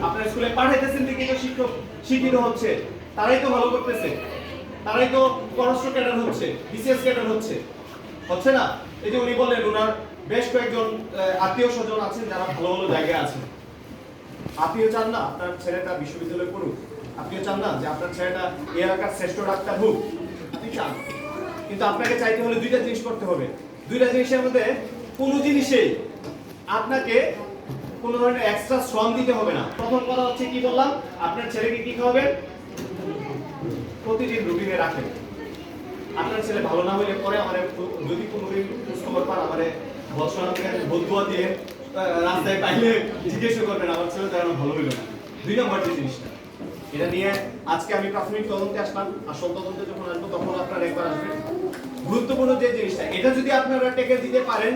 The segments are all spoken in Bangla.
আপনার স্কুলে পাঠাইতেছেন দেখে তো শিক্ষক শিক্ষিত হচ্ছে, তারাই তো ভালো করতেছে, তারাই তো পররাষ্ট্র ক্যাডার হচ্ছে, বিসিএস ক্যাডার হচ্ছে, হচ্ছে না? এই যে উনি বললেন ওনার বেশ কয়েকজন আত্মীয় স্বজন আছেন যারা ভালো ভালো জায়গায় আছেন। আপনিও চান না আপনার ছেলেটা বিশ্ববিদ্যালয়ে পড়ুক? আপনিও চান না যে আপনার ছেলেটা এই এলাকার শ্রেষ্ঠ ডাক্তার হোক? আপনি চান, কিন্তু আপনাকে চাইতে হলে দুইটা জিনিস করতে হবে। দুইটা জিনিসের মধ্যে কোনো জিনিসেই আপনাকে কোনো ধরনের এক্সট্রা শ্রম দিতে হবে না। প্রথম কথা হচ্ছে কি বললাম, আপনার ছেলেকে কি খাওয়াবেন? প্রতিদিন রুটিনে রাখেন। আপনার ছেলে ভালো না হলে পরে আমারে যদি কোনোদিন খবর পান আমারে বৎসনা থেকে বদুয়া দিয়ে রাস্তায় পাইলে জিজ্ঞেস করবেন আমার ছেলে তার ভালো হইল না। দুই নম্বর যে জিনিসটা, এটা নিয়ে আজকে আমি প্রাথমিক তদন্তে আসলাম, আসল তদন্তে যখন আসবো তখন আপনারা একবার আসবেন। গুরুত্বপূর্ণ যে জিনিসটা, এটা যদি আপনারা টেকে দিতে পারেন,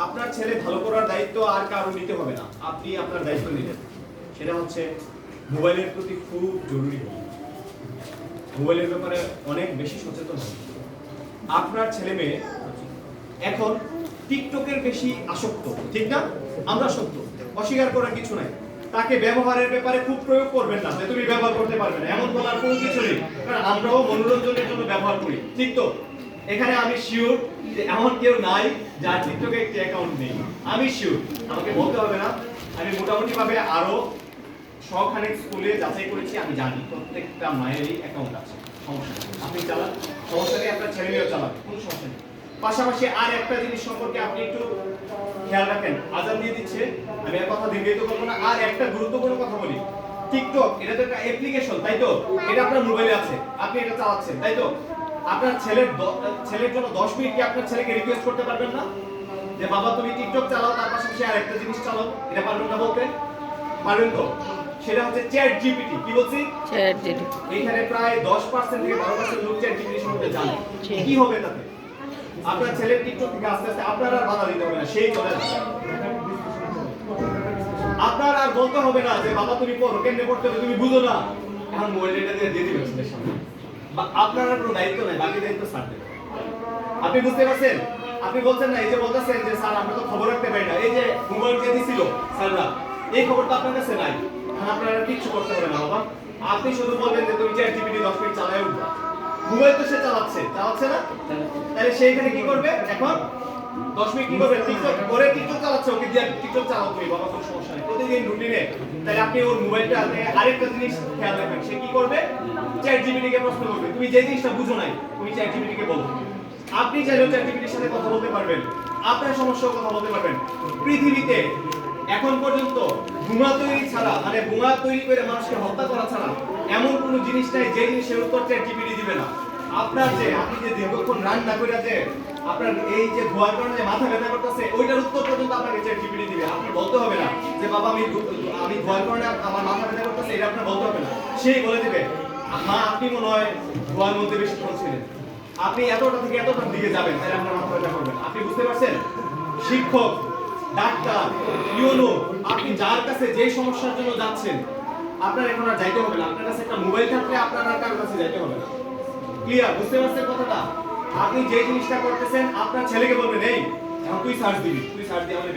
আপনার ছেলে ভালো করার দায়িত্ব আর কারো নিতে হবে না, আপনি আপনার দায়িত্ব নিলেন। সেটা হচ্ছে মোবাইলের প্রতি খুব জরুরি। মোবাইলের ব্যাপারে অনেক বেশি সচেতন হন। আপনার ছেলে মেয়ে এখন টিকটকের বেশি আসক্ত, ঠিক না? আমরা সত্য, অস্বীকার করার কিছু নাই। তাকে ব্যবহারের ব্যাপারে খুব প্রয়োগ করবেন না যে তুমি ব্যবহার করতে পারবে না, এমন বলার কোনো কিছু নেই, কারণ আমরাও মনোরঞ্জনের জন্য ব্যবহার করি, ঠিক তো? এখানে আমি শিওর যে এমন কেউ নাই যার টিকটকে একটি অ্যাকাউন্ট নেই। আমি শিওর, আমাকে বলতে হবে না। আমি মোটামুটি ভাবে আরো সখানেক স্কুলে যাচাই করেছি, আমি জানি প্রত্যেকটা মায়েরই অ্যাকাউন্ট আছে। সমস্যা নেই, আপনি চালান, সমস্যা নেই, আপনার ছেলে মেয়েও চালান, কোনো সমস্যা নেই। পাশাপাশি আর একটা জিনিস সম্পর্কে আপনি একটু খেয়াল রাখেন, আজান দিয়ে দিচ্ছে, আমি আর কথা দীর্ঘায়িত করবো না। আর একটা গুরুত্বপূর্ণ কথা বলি, টিকটক এটা তো একটা অ্যাপ্লিকেশন, তাই তো? এটা আপনার মোবাইলে আছে, আপনি এটা চালাচ্ছেন, তাই তো? আপনার ছেলের জন্য 10 মিনিট কি আপনার ছেলেকে রিকোয়েস্ট করতে পারবেন না যে বাবা তুমি টিকটক চালাও, তার পাশাপাশি আর একটা জিনিস চালাও? এটা পারবেন না বলতে? পারবেন তো? সেটা হচ্ছে চ্যাট জিপিটি। কি বলছি? Chat GPT. এখানে প্রায় 10% থেকে 12% লোক চ্যাট জিপিটি সম্পর্কে জানে। কি হবে তাতে? আপনার ছেলের টিকটক থেকে আস্তে আস্তে আপনার আর বাধা দিতে হবে না, সেই চলে যাবে। আপনার আর বলতে হবে না যে বাবা তুমি পড়ো, কেমনে পড়তে হবে তুমি বুঝো না, এখন মোবাইল ডেটা দিয়ে দিবেন ছেলের সামনে। বা আপনার আর কোনো দায়িত্ব নাই, বাকি দায়িত্ব স্যার দেবে। আপনি বুঝতে পারছেন? আপনি বলছেন না, এই যে বলতেছেন যে স্যার আমরা তো খবর রাখতে পারি না, এই যে মোবাইল যে দিছিল স্যাররা, এই খবরটা আপনার কাছে নাই, আপনার আর কিছু করতে হবে না বাবা। আপনি শুধু বলবেন যে তুমি চ্যাট জিপিটি 10 মিনিট চালায় উঠবা। মোবাইল তো সে চালাচ্ছে না? তাহলে সে এখানে কি করবে এখন? 10 মিনিট কি করবে? টিকটক করে, টিকটক চালাচ্ছে, ওকে দিয়ে টিকটক চালাও তুমি বাবা, কোনো সমস্যা নেই, প্রতিদিন রুটিনে। তাহলে আপনি ওর মোবাইলটা আরেকটা জিনিস খেয়াল রাখবেন, সে কি করবে? চ্যাট জিপিটি কে প্রশ্ন করবে, তুমি যে জিনিসটা বুঝো নাই তুমি চ্যাট জিপিটি কে বলো। আপনি চাইলেও চ্যাট জিপিটির সাথে কথা বলতে পারবেন, আপনার সমস্যাও কথা বলতে পারবেন। পৃথিবীতে এখন পর্যন্ত বোমা তৈরি ছাড়া, মানে বোমা তৈরি করে মানুষকে হত্যা করা ছাড়া এমন কোন জিনিস নাই যে জিনিসের উত্তর চ্যাট জিপিটি দিবে না। আপনি যে দীর্ঘক্ষণ রান্না করে যে আপনার এই যে ধোয়ার কারণে যে মাথা ব্যথা করতেছে, ওইটার উত্তর পর্যন্ত আপনাকে চ্যাট জিপিটি দিবে। আপনার বলতে হবে না যে বাবা আমি ধোয়ার কারণে আমার মাথা ব্যথা করতেছে, এটা আপনার বলতে হবে না, সেই বলে দিবে। মা আপনি মনে হয় ধোয়ার মধ্যে বেশিক্ষণ ছিলেন, আপনি এতটা থেকে এতটার দিকে যাবেন, তাহলে আপনার মাথা ব্যথা করবেন। আপনি বুঝতে পারছেন? শিক্ষক, ডাক্তার, ইউনো, আপনি যার কাছে যে সমস্যার জন্য যাচ্ছেন, আপনার এখন আর যাইতে হবে না। আপনার কাছে একটা মোবাইল থাকলে আপনার আর কারোর কাছে যাইতে হবে না। ক্লিয়ার? বুঝতে পারছেন কথাটা? আপনি যে জিনিসটা করতেছেন, আপনার ছেলেকে বলবেন এই এখন তুই সার্চ দিবি, তুই সার্চ দিয়ে আমাদের